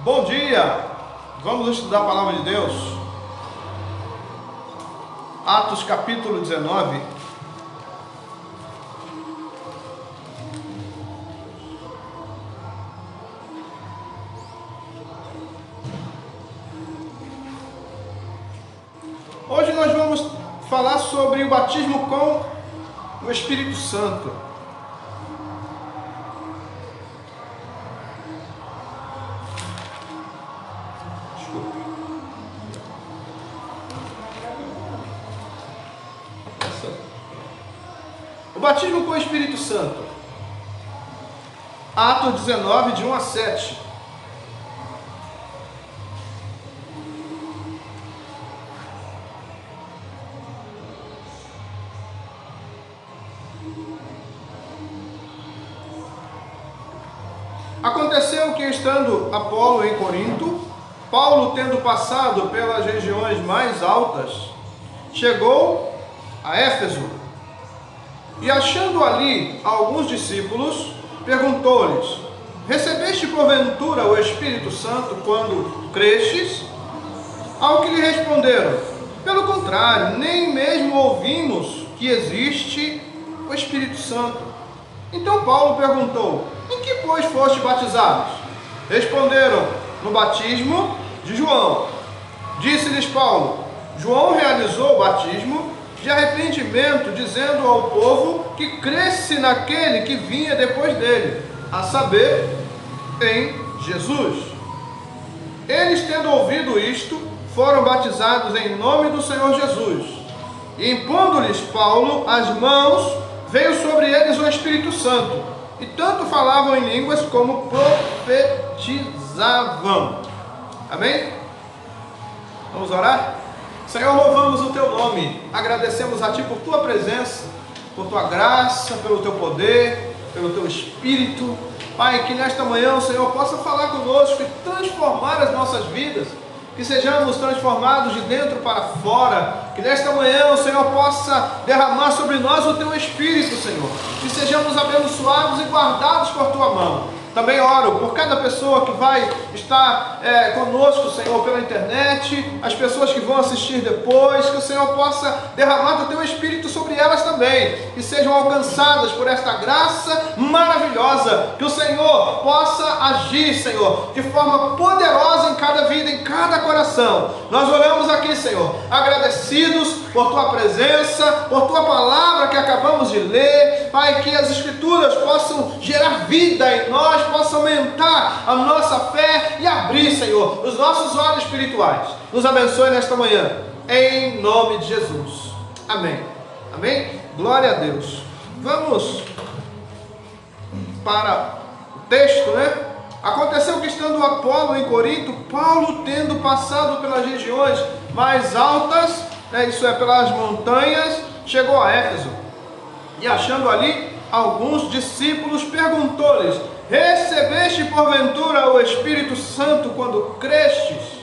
Bom dia, vamos estudar a palavra de Deus. Atos capítulo 19. Hoje nós vamos falar sobre o batismo com o Espírito Santo. O batismo com o Espírito Santo. Atos 19, de 1 a 7. Aconteceu que, estando Apolo em Corinto, Paulo, tendo passado pelas regiões mais altas, chegou a Éfeso. E achando ali alguns discípulos, perguntou-lhes: recebeste porventura o Espírito Santo quando crestes? Ao que lhe responderam: pelo contrário, nem mesmo ouvimos que existe o Espírito Santo. Então Paulo perguntou: em que pois foste batizados? Responderam: no batismo de João. Disse-lhes Paulo: João realizou o batismo de arrependimento, dizendo ao povo que cresce naquele que vinha depois dele, a saber, em Jesus. Eles, tendo ouvido isto, foram batizados em nome do Senhor Jesus. E impondo-lhes Paulo as mãos, veio sobre eles o Espírito Santo, e tanto falavam em línguas como profetizavam. Amém? Vamos orar? Senhor, louvamos o Teu nome, agradecemos a Ti por Tua presença, por Tua graça, pelo Teu poder, pelo Teu Espírito. Pai, que nesta manhã o Senhor possa falar conosco e transformar as nossas vidas, que sejamos transformados de dentro para fora, que nesta manhã o Senhor possa derramar sobre nós o Teu Espírito, Senhor, que sejamos abençoados e guardados por Tua mão. Também oro por cada pessoa que vai estar conosco, Senhor, pela internet, as pessoas que vão assistir depois, que o Senhor possa derramar do Teu Espírito sobre elas também, e sejam alcançadas por esta graça maravilhosa, que o Senhor possa agir, Senhor, de forma poderosa em cada vida, em cada coração. Nós oramos aqui, Senhor, agradecidos por Tua presença, por Tua palavra que acabamos de ler, Pai, que as Escrituras possam gerar vida em nós, possa aumentar a nossa fé e abrir, Senhor, os nossos olhos espirituais. Nos abençoe nesta manhã, em nome de Jesus. Amém. Amém? Glória a Deus. Vamos para o texto, né? Aconteceu que, estando Apolo em Corinto, Paulo, tendo passado pelas regiões mais altas, isso é, pelas montanhas, chegou a Éfeso. E achando ali alguns discípulos, perguntou-lhes: recebeste porventura o Espírito Santo quando crestes?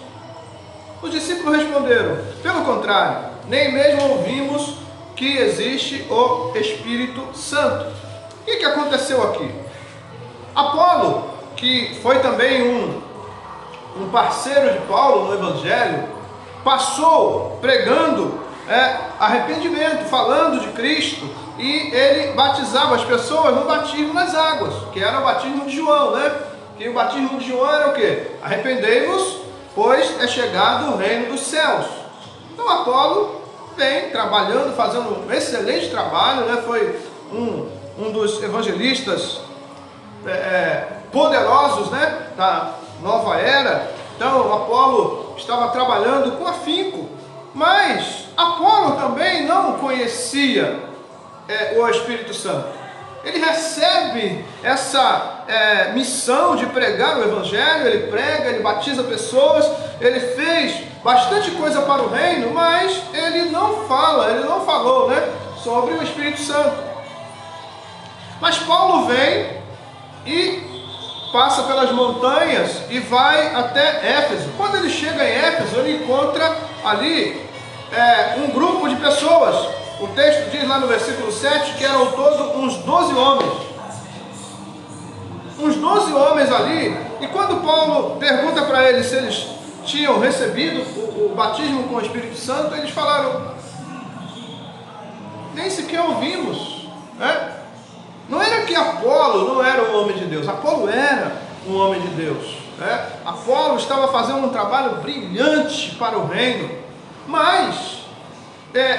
Os discípulos responderam: pelo contrário, nem mesmo ouvimos que existe o Espírito Santo. O que aconteceu aqui? Apolo, que foi também um parceiro de Paulo no Evangelho, passou pregando arrependimento, falando de Cristo, e ele batizava as pessoas no batismo nas águas, que era o batismo de João, né? Que o batismo de João era o quê? Arrependei-vos, pois é chegado o reino dos céus. Então Apolo vem trabalhando, fazendo um excelente trabalho, né? Foi um dos evangelistas poderosos, né? Da nova era. Então Apolo estava trabalhando com afinco, mas Apolo também não conhecia o Espírito Santo. Ele recebe essa missão de pregar o Evangelho, ele prega, ele batiza pessoas, ele fez bastante coisa para o reino, mas ele não falou, né, sobre o Espírito Santo. Mas Paulo vem e passa pelas montanhas e vai até Éfeso. Quando ele chega em Éfeso, ele encontra ali um grupo de pessoas. O texto diz lá no versículo 7 que eram todos uns 12 homens. uns 12 homens ali, e quando Paulo pergunta para eles se eles tinham recebido o batismo com o Espírito Santo, eles falaram: nem sequer ouvimos, né? Não era que Apolo não era um homem de Deus, Apolo era um homem de Deus, né? Apolo estava fazendo um trabalho brilhante para o reino, mas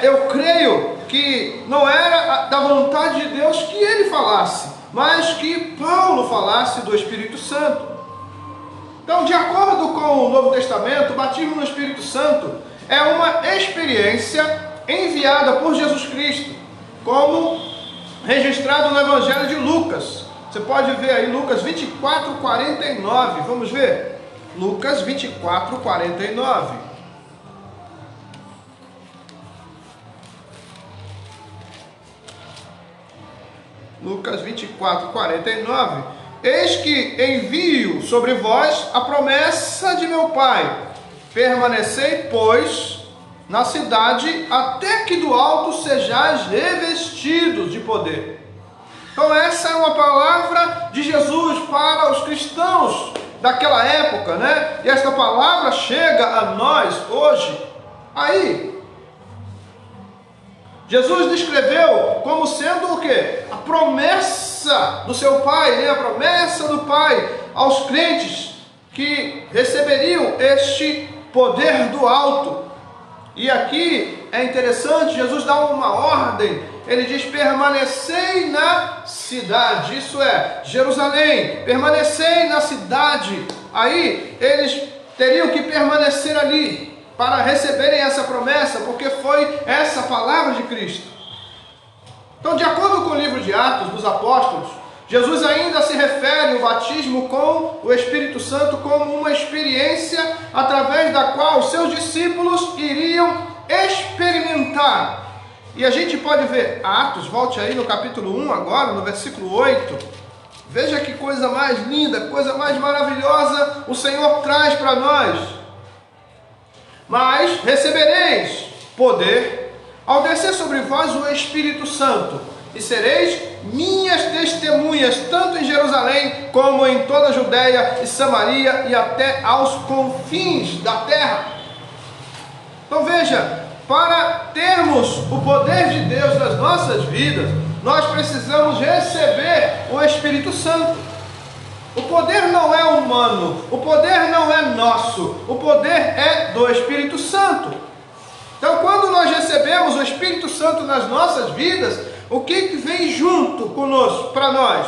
eu creio que não era da vontade de Deus que ele falasse, mas que Paulo falasse do Espírito Santo. Então, de acordo com o Novo Testamento, o batismo no Espírito Santo é uma experiência enviada por Jesus Cristo, como registrado no Evangelho de Lucas. Você pode ver aí Lucas 24, 49. Vamos ver? Lucas 24, 49. Lucas 24, 49. Eis que envio sobre vós a promessa de meu Pai. Permanecei, pois, na cidade, até que do alto sejais revestidos de poder. Então essa é uma palavra de Jesus para os cristãos daquela época, né? E esta palavra chega a nós hoje. Aí, Jesus descreveu como sendo o quê? A promessa do seu Pai, né? A promessa do Pai aos crentes que receberiam este poder do alto. E aqui é interessante, Jesus dá uma ordem, ele diz: permanecei na cidade, isso é, Jerusalém, permanecei na cidade. Aí eles teriam que permanecer ali para receberem essa promessa, porque foi essa palavra de Cristo. Então, de acordo com o livro de Atos dos Apóstolos, Jesus ainda se refere ao batismo com o Espírito Santo como uma experiência através da qual os seus discípulos iriam experimentar. E a gente pode ver Atos, volte aí no capítulo 1 agora, no versículo 8. Veja que coisa mais linda, coisa mais maravilhosa o Senhor traz para nós. Mas recebereis poder ao descer sobre vós o Espírito Santo, e sereis minhas testemunhas, tanto em Jerusalém, como em toda a Judeia e Samaria, e até aos confins da terra. Então veja, para termos o poder de Deus nas nossas vidas, nós precisamos receber o Espírito Santo. O poder não é humano, o poder não é nosso, o poder é do Espírito Santo. Então, quando nós recebemos o Espírito Santo nas nossas vidas, o que vem junto conosco, para nós?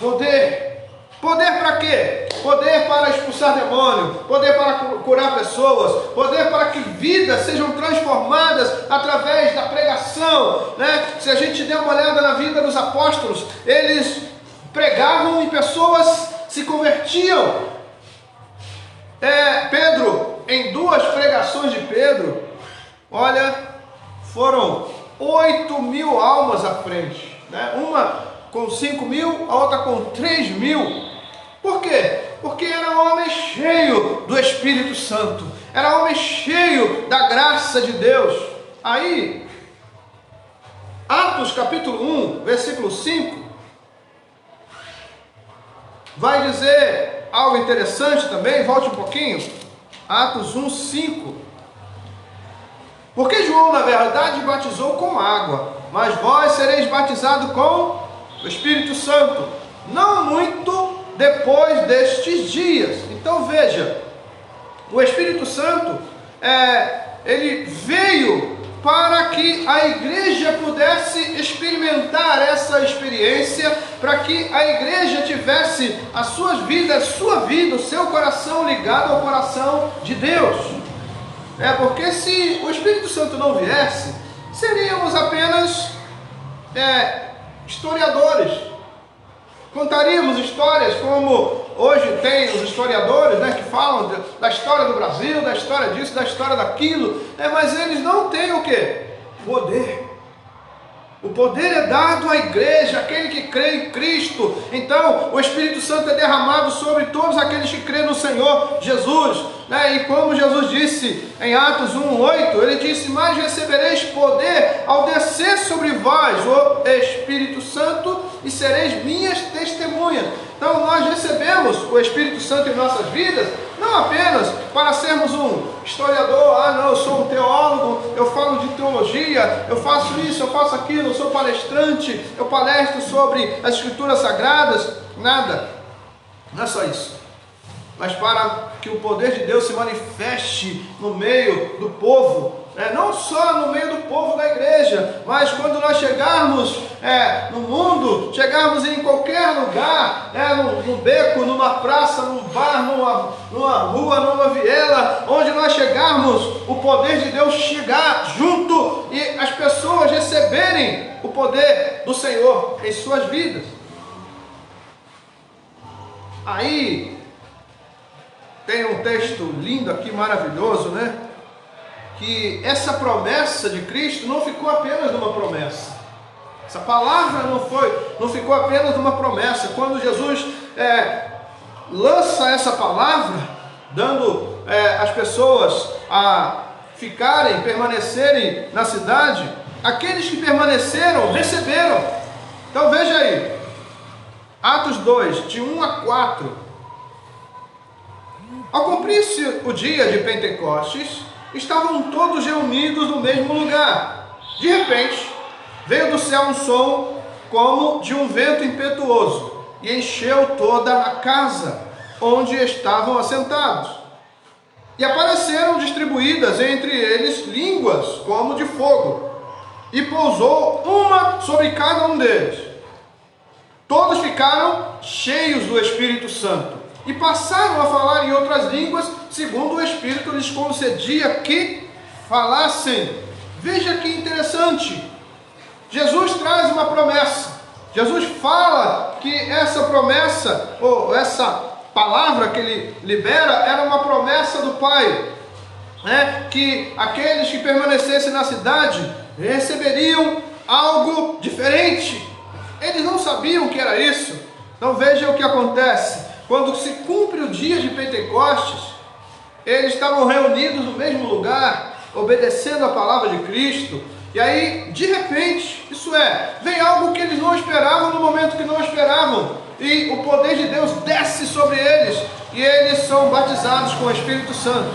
Poder. Poder para quê? Poder para expulsar demônio, poder para curar pessoas, poder para que vidas sejam transformadas através da pregação, né? Se a gente der uma olhada na vida dos apóstolos, eles pregavam e pessoas se convertiam. Pedro, em 2 pregações de Pedro, olha, foram 8.000 almas à frente, né? Uma com 5.000, a outra com 3.000. Por quê? Porque era um homem cheio do Espírito Santo, era um homem cheio da graça de Deus. Aí, Atos capítulo 1, versículo 5, vai dizer algo interessante também. Volte um pouquinho, Atos 1, 5. Porque João, na verdade, batizou com água, mas vós sereis batizados com o Espírito Santo, não muito depois destes dias. Então veja, o Espírito Santo, ele veio para que a igreja pudesse experimentar essa experiência, para que a igreja tivesse a sua vida, o seu coração ligado ao coração de Deus. Porque se o Espírito Santo não viesse, seríamos apenas historiadores. Contaríamos histórias como hoje tem os historiadores, né, que falam da história do Brasil, da história disso, da história daquilo, mas eles não têm o quê? Poder. O poder é dado à igreja, aquele que crê em Cristo. Então, o Espírito Santo é derramado sobre todos aqueles que crêem no Senhor Jesus, né? E como Jesus disse em Atos 1:8, ele disse: mas recebereis poder ao descer sobre vós o Espírito Santo, e sereis minhas testemunhas. Então nós recebemos o Espírito Santo em nossas vidas, não apenas para sermos um historiador, não, eu sou um teólogo, eu falo de teologia, eu faço isso, eu faço aquilo, eu sou palestrante, eu palestro sobre as Escrituras Sagradas, nada, não é só isso, mas para que o poder de Deus se manifeste no meio do povo, não só no meio do povo da igreja, mas quando nós chegarmos no mundo, chegarmos em qualquer lugar, no beco, numa praça, num bar, numa rua, numa viela, onde nós chegarmos, o poder de Deus chegar junto e as pessoas receberem o poder do Senhor em suas vidas. Aí tem um texto lindo aqui, maravilhoso, né? Que essa promessa de Cristo não ficou apenas numa promessa. Essa palavra não ficou apenas numa promessa. Quando Jesus lança essa palavra, dando as pessoas a permanecerem na cidade, aqueles que permaneceram, receberam. Então veja aí, Atos 2, de 1 a 4. Ao cumprir-se o dia de Pentecostes, estavam todos reunidos no mesmo lugar. De repente, veio do céu um som como de um vento impetuoso e encheu toda a casa onde estavam assentados. E apareceram distribuídas entre eles línguas como de fogo, e pousou uma sobre cada um deles. Todos ficaram cheios do Espírito Santo e passaram a falar em outras línguas, segundo o Espírito lhes concedia que falassem. Veja que interessante. Jesus traz uma promessa. Jesus fala que essa promessa, ou essa palavra que ele libera, era uma promessa do Pai, que aqueles que permanecessem na cidade receberiam algo diferente. Eles não sabiam o que era isso. Então veja o que acontece. Quando se cumpre o dia de Pentecostes, eles estavam reunidos no mesmo lugar, obedecendo a palavra de Cristo, e aí, de repente, vem algo que eles não esperavam no momento que não esperavam, e o poder de Deus desce sobre eles, e eles são batizados com o Espírito Santo.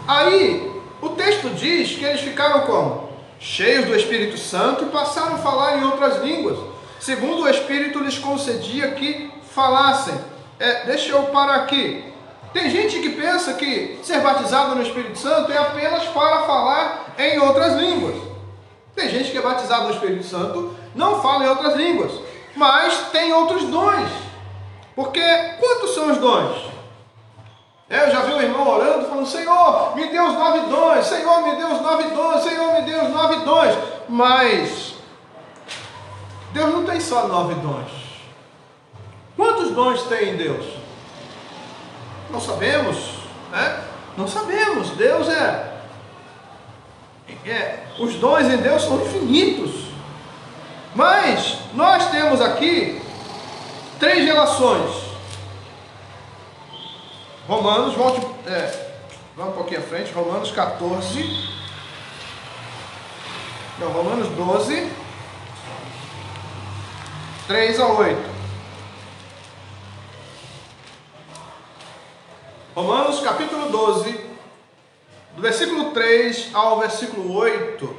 Aí, o texto diz que eles ficaram como? Cheios do Espírito Santo e passaram a falar em outras línguas, segundo o Espírito lhes concedia que falassem. Deixa eu parar aqui. Tem gente que pensa que ser batizado no Espírito Santo é apenas para falar em outras línguas. Tem gente que é batizado no Espírito Santo, não fala em outras línguas, mas tem outros dons. Porque quantos são os dons? Eu já vi um irmão orando, falando: Senhor, me dê os 9 dons, Senhor, me dê os 9 dons, Senhor, me dê os 9 dons. Mas Deus não tem só 9 dons. Quantos dons tem em Deus? Não sabemos, né? Não sabemos. Deus os dons em Deus são infinitos. Mas nós temos aqui 3 relações. Romanos, vamos um pouquinho à frente, Romanos 14. Não, Romanos 12, 3 a 8. Romanos capítulo 12, do versículo 3 ao versículo 8.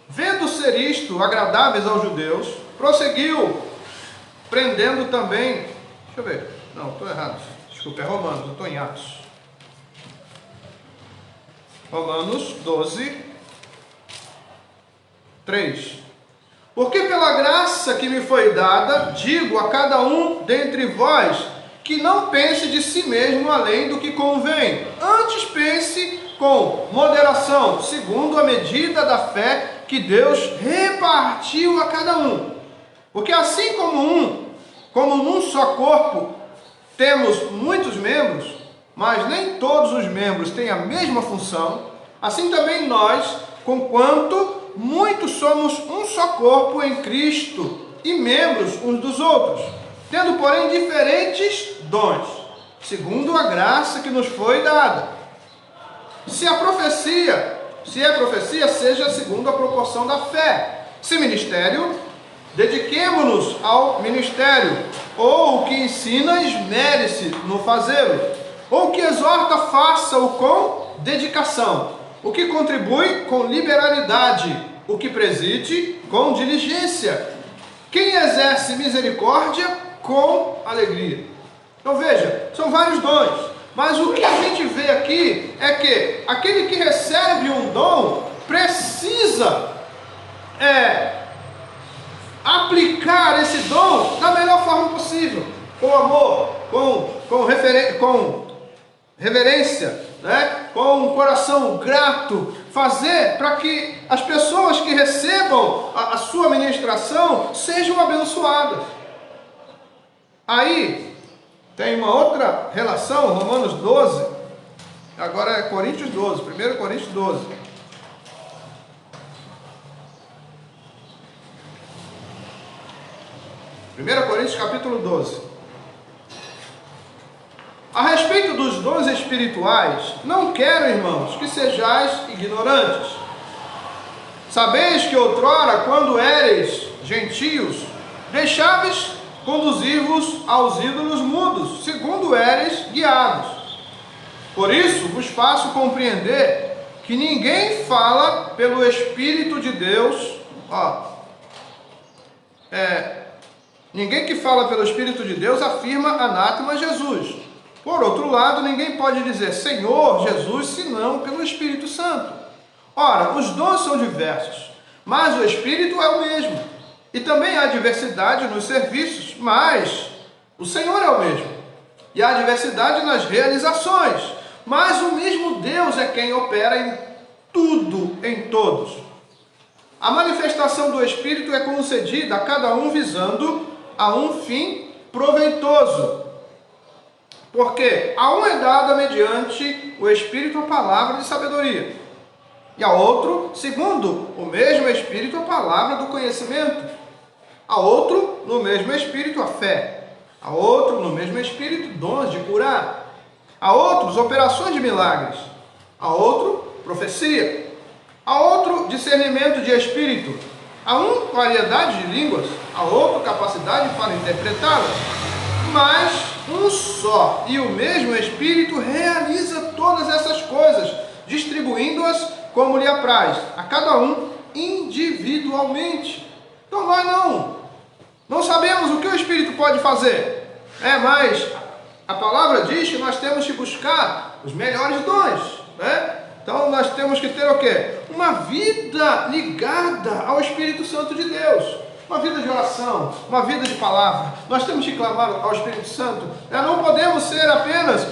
Vendo ser isto agradáveis aos judeus, prosseguiu, prendendo também. Deixa eu ver. Não, estou errado. Desculpa, é Romanos, eu estou em Atos. Romanos 12, 3. Porque pela graça que me foi dada, digo a cada um dentre vós, que não pense de si mesmo além do que convém. Antes pense com moderação, segundo a medida da fé que Deus repartiu a cada um. Porque assim como num só corpo temos muitos membros, mas nem todos os membros têm a mesma função, assim também nós, conquanto muitos somos um só corpo em Cristo e membros uns dos outros, tendo porém diferentes dons, segundo a graça que nos foi dada. Se é profecia, seja segundo a proporção da fé. Se ministério, dediquemo-nos ao ministério. Ou o que ensina, esmere-se no fazê-lo. Ou o que exorta, faça-o com dedicação. O que contribui, com liberalidade. O que preside, com diligência. Quem exerce misericórdia, com alegria. Então veja, são vários dons. Mas o que a gente vê aqui é que aquele que recebe um dom precisa aplicar esse dom da melhor forma possível, com amor, com reverência, né? Com um coração grato, fazer para que as pessoas que recebam a sua ministração sejam abençoadas. Aí tem uma outra relação, Romanos 12, agora é Coríntios 12, 1 Coríntios 12. Coríntios capítulo 12. A respeito dos dons espirituais, não quero, irmãos, que sejais ignorantes. Sabeis que outrora, quando éreis gentios, deixáveis conduzir-vos aos ídolos mudos, segundo éreis guiados. Por isso vos faço compreender que ninguém fala pelo Espírito de Deus, ninguém que fala pelo Espírito de Deus afirma anátema Jesus. Por outro lado, ninguém pode dizer Senhor Jesus, senão pelo Espírito Santo. Ora, os dons são diversos, mas o Espírito é o mesmo. E também há diversidade nos serviços, mas o Senhor é o mesmo. E há diversidade nas realizações, mas o mesmo Deus é quem opera em tudo, em todos. A manifestação do Espírito é concedida a cada um visando a um fim proveitoso. Porque a um é dada mediante o Espírito a palavra de sabedoria, e a outro, segundo o mesmo Espírito, a palavra do conhecimento, a outro, no mesmo Espírito, a fé, a outro, no mesmo Espírito, dons de curar, a outros, operações de milagres, a outro, profecia, a outro, discernimento de espírito, a um, variedade de línguas, a outro, capacidade para interpretá-las. Mas um só e o mesmo Espírito realiza todas essas coisas, distribuindo-as como lhe apraz, a cada um individualmente. Então nós não sabemos o que o Espírito pode fazer, mas a palavra diz que nós temos que buscar os melhores dons, né? Então nós temos que ter o quê? Uma vida ligada ao Espírito Santo de Deus. Uma vida de oração, uma vida de palavra. Nós temos que clamar ao Espírito Santo. Não podemos ser apenas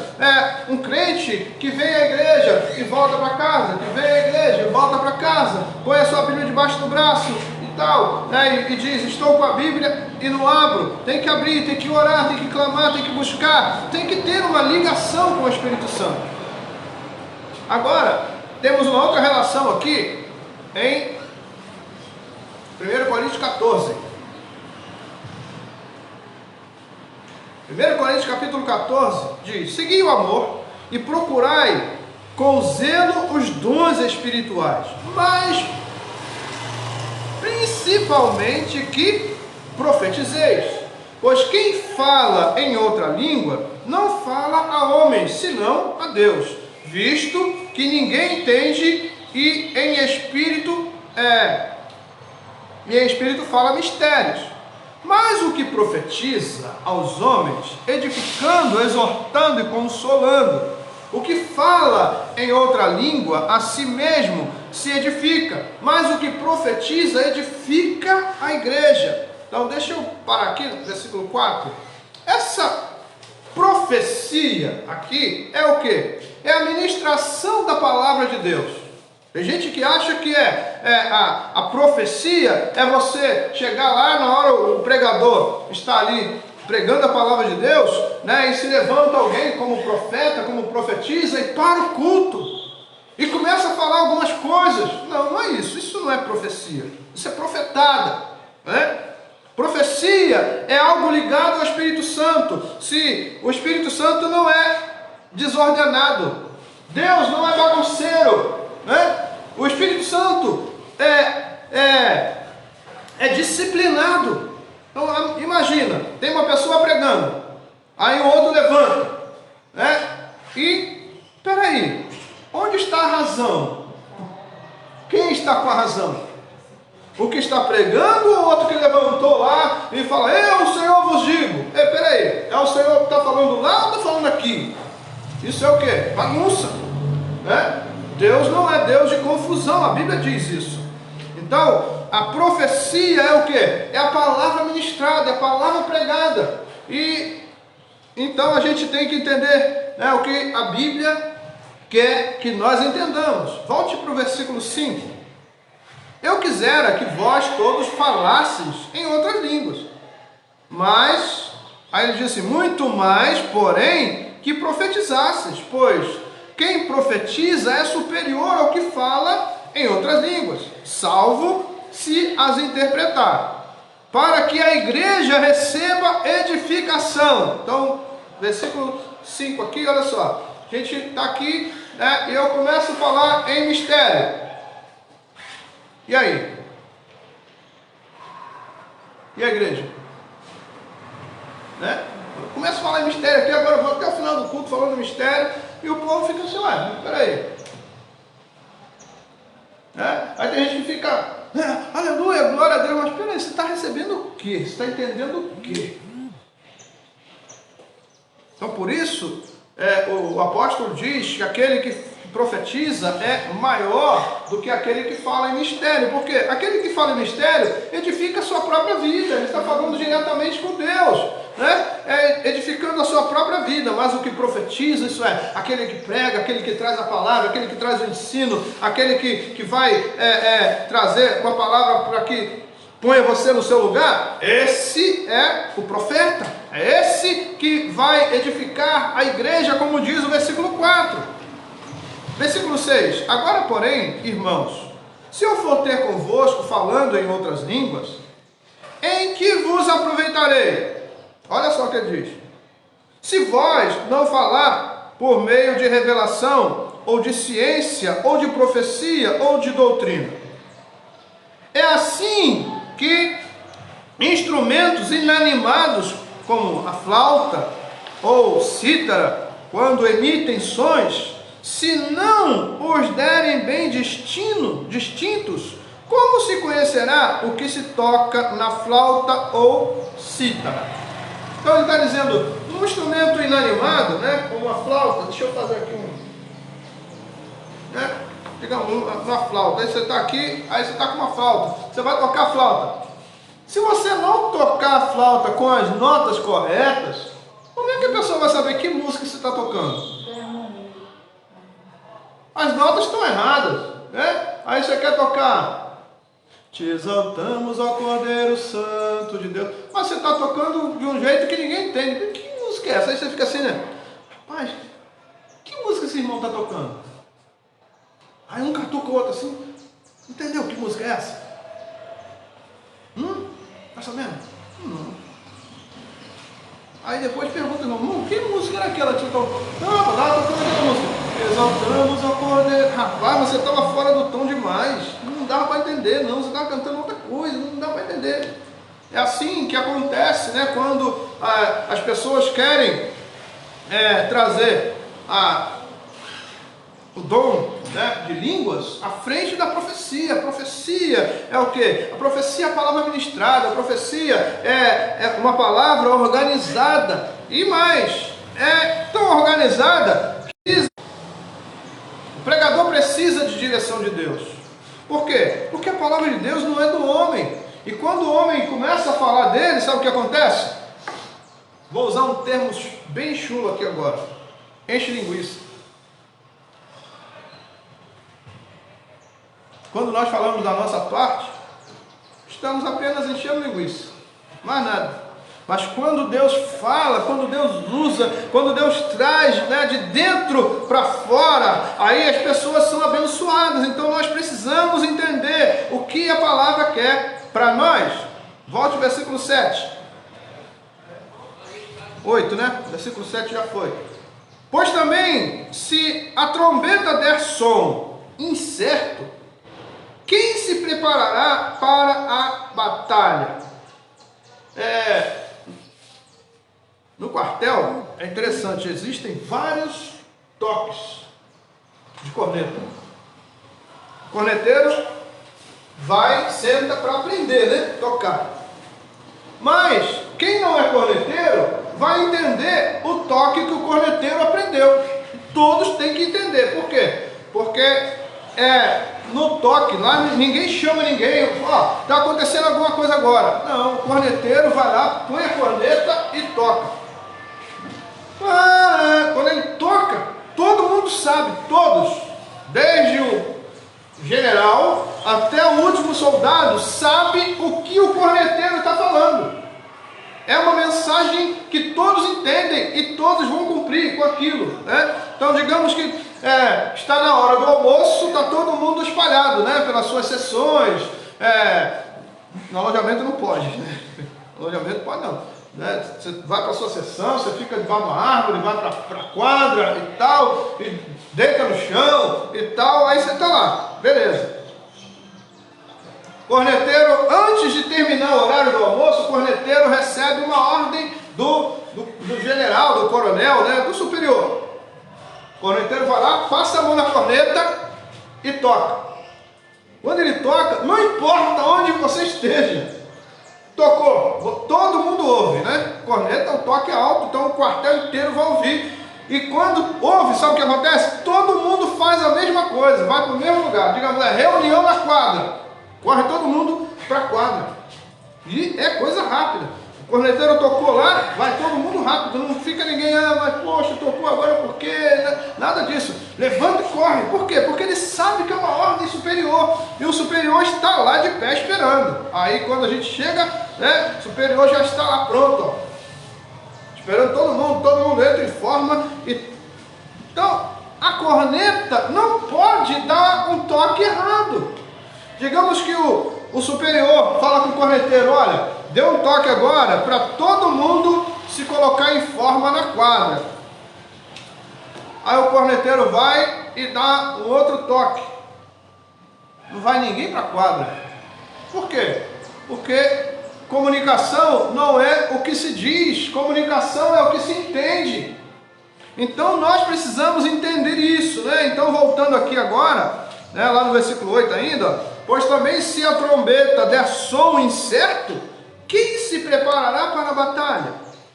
um crente que vem à igreja e volta para casa, que vem à igreja e volta para casa, põe a sua Bíblia debaixo do braço e tal, e diz, estou com a Bíblia e não abro. Tem que abrir, tem que orar, tem que clamar, tem que buscar, tem que ter uma ligação com o Espírito Santo. Agora, temos uma outra relação aqui em 1 Coríntios 14. 1 Coríntios capítulo 14 diz: segui o amor e procurai com zelo os dons espirituais, mas principalmente que profetizeis, pois quem fala em outra língua não fala a homens, senão a Deus, visto que ninguém entende e em espírito fala mistérios. Mas o que profetiza aos homens, edificando, exortando e consolando, o que fala em outra língua, a si mesmo se edifica, mas o que profetiza edifica a igreja. Então deixa eu parar aqui no versículo 4. Essa profecia aqui é o quê? É a ministração da palavra de Deus. Tem gente que acha que a profecia é você chegar lá na hora o pregador está ali pregando a palavra de Deus, e se levanta alguém como profeta, como profetiza e para o culto e começa a falar algumas coisas. Não é isso. Isso não é profecia. Isso é profetada, Profecia é algo ligado ao Espírito Santo. Se o Espírito Santo não é desordenado, Deus não é bagunceiro, O Espírito Santo é disciplinado. Então imagina, tem uma pessoa pregando, aí o outro levanta, né? E, peraí, onde está a razão? Quem está com a razão? O que está pregando ou o outro que levantou lá e fala, eu, o Senhor vos digo? Peraí, é o Senhor que está falando lá ou está falando aqui? Isso é o quê? Bagunça, né? Deus não é Deus de confusão, a Bíblia diz isso. Então, a profecia é o quê? É a palavra ministrada, é a palavra pregada. E então a gente tem que entender, né, o que a Bíblia quer que nós entendamos. Volte para o versículo 5. Eu quisera que vós todos falasseis em outras línguas. Mas, aí ele disse, muito mais, porém, que profetizasseis, pois quem profetiza é superior ao que fala em outras línguas, salvo se as interpretar, para que a igreja receba edificação. Então, versículo 5 aqui, olha só, a gente está aqui, né, e eu começo a falar em mistério. E aí? E a igreja? Né? Eu começo a falar em mistério aqui, agora eu vou até o final do culto falando mistério, e o povo fica assim, ué, peraí. Aí tem gente que fica, aleluia, glória a Deus, mas peraí, você está recebendo o quê? Você está entendendo o quê? Então por isso, o apóstolo diz que aquele que profetiza é maior do que aquele que fala em mistério, porque aquele que fala em mistério edifica a sua própria vida, ele está falando diretamente com Deus, né? Edificando a sua própria vida, mas o que profetiza, isso é, aquele que prega, aquele que traz a palavra, aquele que traz o ensino, aquele que vai trazer uma palavra para que ponha você no seu lugar, esse é o profeta, é esse que vai edificar a igreja, como diz o versículo 4. Versículo 6, agora porém, irmãos, se eu for ter convosco falando em outras línguas, em que vos aproveitarei? Olha só o que ele diz, se vós não falar por meio de revelação, ou de ciência, ou de profecia, ou de doutrina. É assim que instrumentos inanimados, como a flauta, ou cítara, quando emitem sons, se não os derem bem distintos, como se conhecerá o que se toca na flauta ou cítara? Então ele está dizendo, um instrumento inanimado, né, como a flauta, deixa eu fazer aqui digamos, uma flauta, aí você está aqui, aí você está com uma flauta, você vai tocar a flauta. Se você não tocar a flauta com as notas corretas, como é que a pessoa vai saber que música você está tocando? As notas estão erradas, né? Aí você quer tocar, te exaltamos, ó Cordeiro Santo de Deus, mas você está tocando de um jeito que ninguém entende. Que música é essa? Aí você fica assim, né? Rapaz, que música esse irmão está tocando? Aí um catuca o outro assim, entendeu que música é essa? Tá sabendo? Não. Aí depois pergunta, irmão, que música era aquela que você tocou? Não, eu estava tocando aquela música. Exaltamos ao Cordeiro. Rapaz, você estava fora do tom demais. Não dava para entender, não. Você estava cantando outra coisa, não dá para entender. É assim que acontece, né? Quando as pessoas querem trazer o dom, né, de línguas à frente da profecia. A profecia é o quê? A profecia é a palavra ministrada. A profecia é uma palavra organizada. E mais, é tão organizada que o pregador precisa de direção de Deus. Por quê? Porque a palavra de Deus não é do homem. E quando o homem começa a falar dele, sabe o que acontece? Vou usar um termo bem chulo aqui agora. Enche linguiça. Quando nós falamos da nossa parte, estamos apenas enchendo linguiça. Mais nada. Mas quando Deus fala, quando Deus usa, quando Deus traz, né, de dentro para fora, aí as pessoas são abençoadas. Então nós precisamos entender o que a palavra quer para nós. Volte ao versículo 7. 8, né? Versículo 7 já foi. Pois também, se a trombeta der som incerto, quem se preparará para a batalha? No quartel, é interessante, existem vários toques de corneta. O corneteiro vai, senta para aprender, né? Tocar. Mas quem não é corneteiro vai entender o toque que o corneteiro aprendeu. Todos têm que entender. Por quê? Porque no toque lá ninguém chama ninguém. Está acontecendo alguma coisa agora. Não, o corneteiro vai lá, põe a corneta e toca. Quando ele toca, todo mundo sabe, todos, desde o general até o último soldado, sabe o que o corneteiro está falando. É uma mensagem que todos entendem e todos vão cumprir com aquilo, né? Então, digamos que está na hora do almoço, está todo mundo espalhado, né? Pelas suas sessões. No alojamento não pode, né? No alojamento pode não. Né? Você vai para a sua sessão, você fica debaixo de uma árvore, vai para a quadra e tal, e deita no chão e tal, aí você está lá, beleza. Corneteiro, antes de terminar o horário do almoço, o corneteiro recebe uma ordem do general, do coronel, né? Do superior. O corneteiro vai lá, passa a mão na corneta e toca. Quando ele toca, não importa onde você esteja, tocou, todo mundo ouve, né? Corneta, o toque é alto, então o quartel inteiro vai ouvir. E quando ouve, sabe o que acontece? Todo mundo faz a mesma coisa, vai para o mesmo lugar. Digamos, reunião na quadra. Corre todo mundo para a quadra. E é coisa rápida. O corneteiro tocou lá, vai todo mundo rápido. Não fica ninguém, mas poxa, tocou agora por quê? Nada disso. Levanta e corre. Por quê? Porque ele sabe que é uma ordem superior. E o superior está lá de pé esperando. Aí quando a gente chega, né, o superior já está lá pronto, ó, esperando todo mundo entra e forma. Então, a corneta não pode dar um toque errado. Digamos que o superior fala com o corneteiro, olha, deu um toque agora para todo mundo se colocar em forma na quadra. Aí o corneteiro vai e dá um outro toque. Não vai ninguém para a quadra. Por quê? Porque comunicação não é o que se diz, comunicação é o que se entende. Então nós precisamos entender isso, né? Então voltando aqui agora, né, lá no versículo 8 ainda, pois também se a trombeta der som incerto, quem se preparará para a batalha?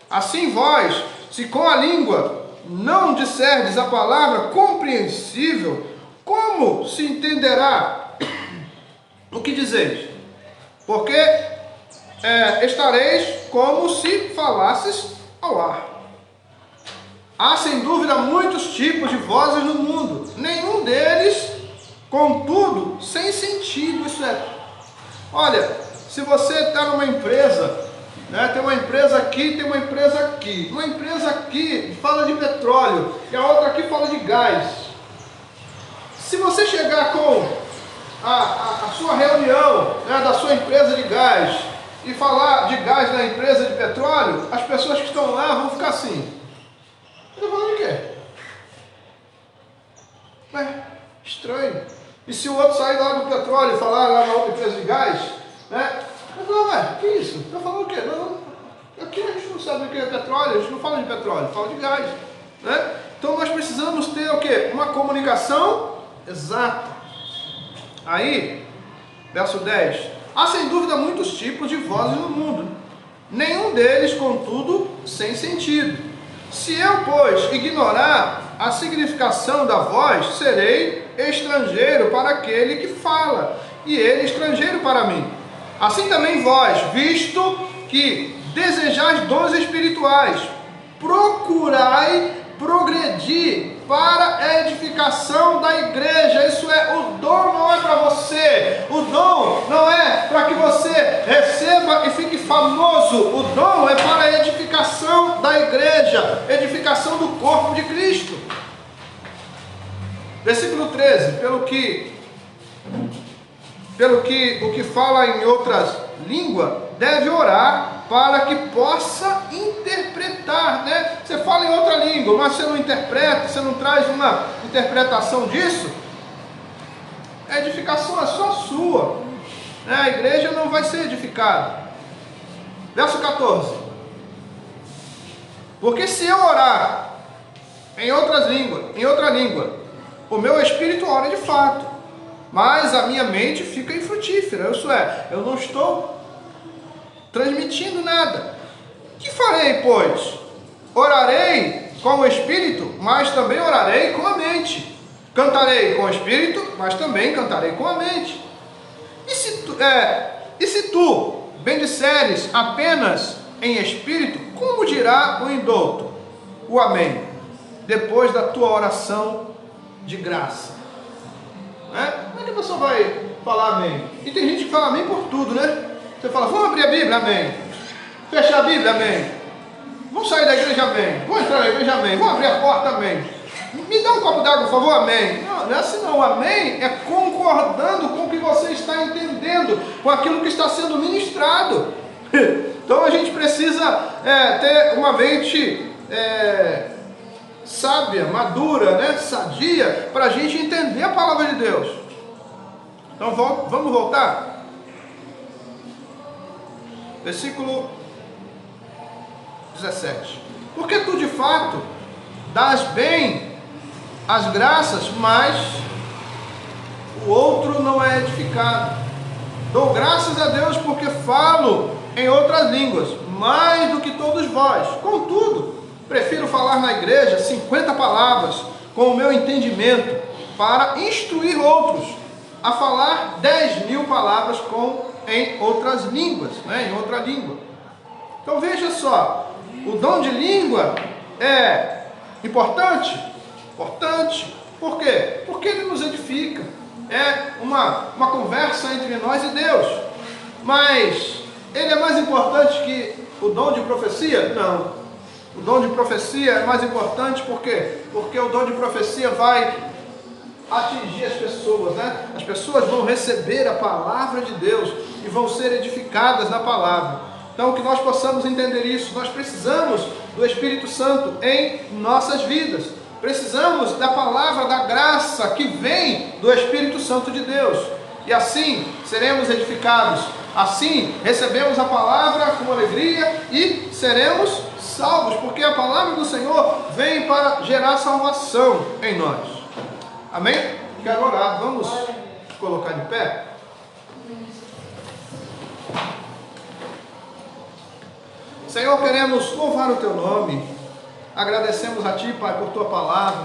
Assim vós, se com a língua não disserdes a palavra compreensível, como se entenderá o que dizeis? Porque estareis como se falasses ao ar. Há sem dúvida muitos tipos de vozes no mundo, nenhum deles, contudo, sem sentido. Isso olha, se você está numa empresa, né, tem uma empresa aqui, tem uma empresa aqui. Uma empresa aqui fala de petróleo e a outra aqui fala de gás. Se você chegar com a sua reunião, né, da sua empresa de gás e falar de gás na empresa de petróleo, as pessoas que estão lá vão ficar assim. Está falando de quê? Estranho. E se o outro sair lá do petróleo e falar lá na outra empresa de gás, né? Eu falo, que isso? Está falando o quê? Não, aqui a gente não sabe o que é petróleo, a gente não fala de petróleo, fala de gás, né? Então nós precisamos ter o quê? Uma comunicação exata. Aí, verso 10. Há sem dúvida muitos tipos de vozes no mundo, nenhum deles, contudo, sem sentido. Se eu, pois, ignorar a significação da voz, serei estrangeiro para aquele que fala, e ele estrangeiro para mim. Assim também vós, visto que desejais dons espirituais, procurai progredir para a edificação da igreja. Isso o dom não é para você, o dom não é para que você receba e fique famoso, o dom é para a edificação da igreja, edificação do corpo de Cristo. Versículo 13, pelo que o que fala em outras línguas, deve orar para que possa interpretar, né? Você fala em outra língua, mas você não interpreta, você não traz uma interpretação disso, A edificação é só sua, né? A igreja não vai ser edificada. Verso 14. Porque se eu orar em outra língua, o meu espírito ora de fato, mas a minha mente fica infrutífera. Isso é, eu não estou transmitindo nada. Que farei, pois? Orarei com o espírito, mas também orarei com a mente. Cantarei com o espírito, mas também cantarei com a mente. E se tu bendisseres apenas em espírito, como dirá o indouto, o amém, depois da tua oração de graça? Como é que a pessoa vai falar amém? E tem gente que fala amém por tudo, né? Você fala, vamos abrir a Bíblia, amém. Fechar a Bíblia, amém. Vamos sair da igreja, amém. Vamos entrar na igreja, amém. Vamos abrir a porta, amém. Me dá um copo d'água, por favor, amém. Não, não é assim não, amém é concordando com o que você está entendendo, com aquilo que está sendo ministrado. Então a gente precisa ter uma mente sábia, madura, né? Sadia, para a gente entender a palavra de Deus. Então vamos voltar. Versículo 17. Porque tu de fato dás bem as graças, mas o outro não é edificado. Dou graças a Deus porque falo em outras línguas, mais do que todos vós. Contudo, prefiro falar na igreja 50 palavras com o meu entendimento, para instruir outros a falar 10.000 palavras em outras línguas, né? Em outra língua. Então veja só, o dom de língua é importante? Importante. Por quê? Porque ele nos edifica. É uma conversa entre nós e Deus. Mas ele é mais importante que o dom de profecia? Não. O dom de profecia é mais importante por quê? Porque o dom de profecia vai atingir as pessoas, né? As pessoas vão receber a palavra de Deus e vão ser edificadas na palavra. Então, que nós possamos entender isso. Nós precisamos do Espírito Santo em nossas vidas. Precisamos da palavra da graça que vem do Espírito Santo de Deus. E assim seremos edificados. Assim recebemos a palavra com alegria e seremos salvos. Porque a palavra do Senhor vem para gerar salvação em nós. Amém? Quero orar. Vamos colocar de pé. Senhor, queremos louvar o Teu nome. Agradecemos a Ti, Pai, por Tua palavra.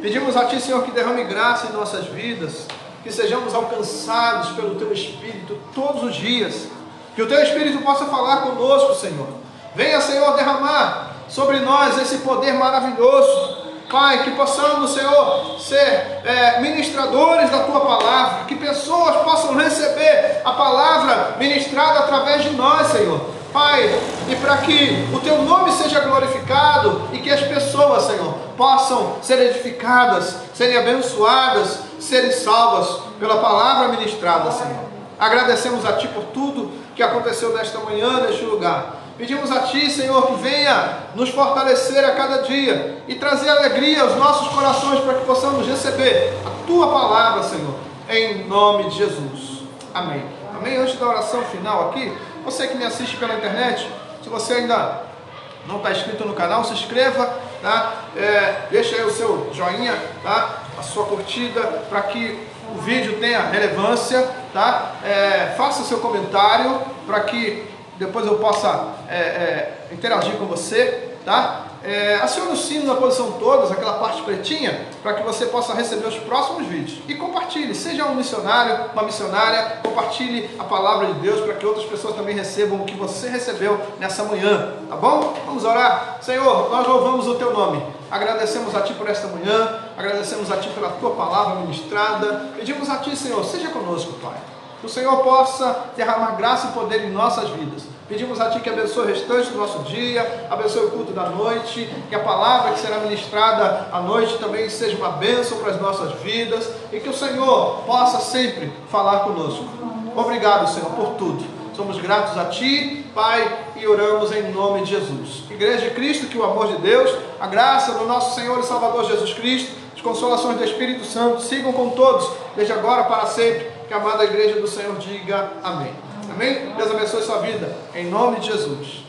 Pedimos a Ti, Senhor, que derrame graça em nossas vidas, que sejamos alcançados pelo Teu Espírito todos os dias, que o Teu Espírito possa falar conosco, Senhor. Venha, Senhor, derramar sobre nós esse poder maravilhoso, Pai, que possamos, Senhor, ser ministradores da Tua palavra, que pessoas possam receber a palavra ministrada através de nós, Senhor. Pai, e para que o Teu nome seja glorificado e que as pessoas, Senhor, possam ser edificadas, serem abençoadas, serem salvas pela palavra ministrada, Senhor. Agradecemos a Ti por tudo que aconteceu nesta manhã, neste lugar. Pedimos a Ti, Senhor, que venha nos fortalecer a cada dia e trazer alegria aos nossos corações para que possamos receber a Tua palavra, Senhor, em nome de Jesus. Amém. Amém. Antes da oração final aqui, você que me assiste pela internet, se você ainda não está inscrito no canal, se inscreva, tá? Deixa aí o seu joinha, tá? A sua curtida, para que o vídeo tenha relevância, tá? Faça seu comentário, para que depois eu possa interagir com você, tá? Acione o sino na posição todas, aquela parte pretinha, para que você possa receber os próximos vídeos. E compartilhe, seja um missionário, uma missionária, compartilhe a palavra de Deus para que outras pessoas também recebam o que você recebeu nessa manhã, tá bom? Vamos orar. Senhor, nós louvamos o Teu nome. Agradecemos a Ti por esta manhã, agradecemos a Ti pela Tua palavra ministrada. Pedimos a Ti, Senhor, seja conosco, Pai. Que o Senhor possa derramar graça e poder em nossas vidas. Pedimos a Ti que abençoe o restante do nosso dia, abençoe o culto da noite, que a palavra que será ministrada à noite também seja uma bênção para as nossas vidas e que o Senhor possa sempre falar conosco. Obrigado, Senhor, por tudo. Somos gratos a Ti, Pai, e oramos em nome de Jesus. Igreja de Cristo, que o amor de Deus, a graça do nosso Senhor e Salvador Jesus Cristo, as as consolações do Espírito Santo sigam com todos, desde agora para sempre. Que a amada igreja do Senhor diga amém. Amém? Deus abençoe sua vida, em nome de Jesus.